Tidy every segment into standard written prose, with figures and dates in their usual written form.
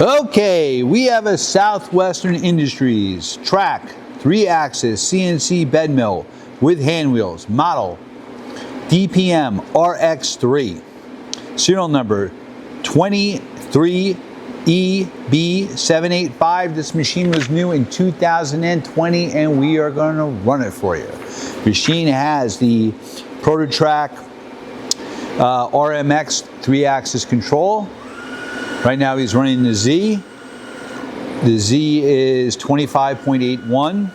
Okay, we have a Southwestern Industries TRAK 3-axis CNC bed mill with hand wheels, model DPM RX3, serial number 203EB785. This machine was new in 2020 and we are going to run it for you. The machine has the PROTO-TRAK RMX 3-axis control. Right now he's running the Z. The Z is 25.81.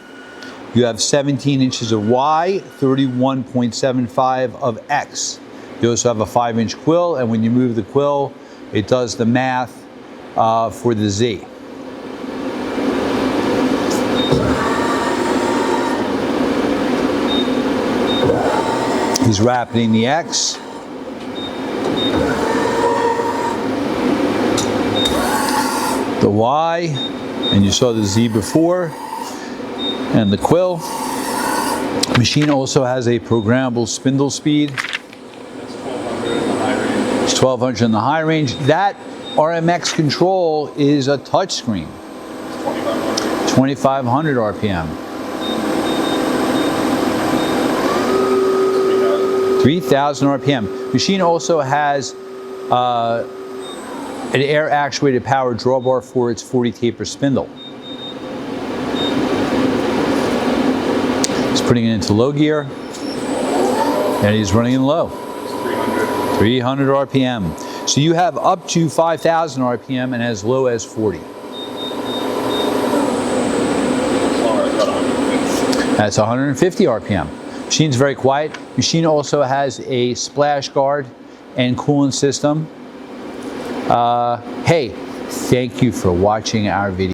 You have 17 inches of Y, 31.75 of X. You also have a 5-inch quill, and when you move the quill, it does the math for the Z. He's rapiding the X. The Y, and you saw the Z before, and the quill. The machine also has a programmable spindle speed. It's 1200 in the high range. That RMX control is a touch screen. 2500 RPM. 3000 RPM. Machine also has an air actuated power drawbar for its 40 taper spindle. He's putting it into low gear and he's running in low. 300 RPM. So you have up to 5000 RPM and as low as 40. That's 150 RPM. Machine's very quiet. Machine also has a splash guard and coolant system. Hey, thank you for watching our video.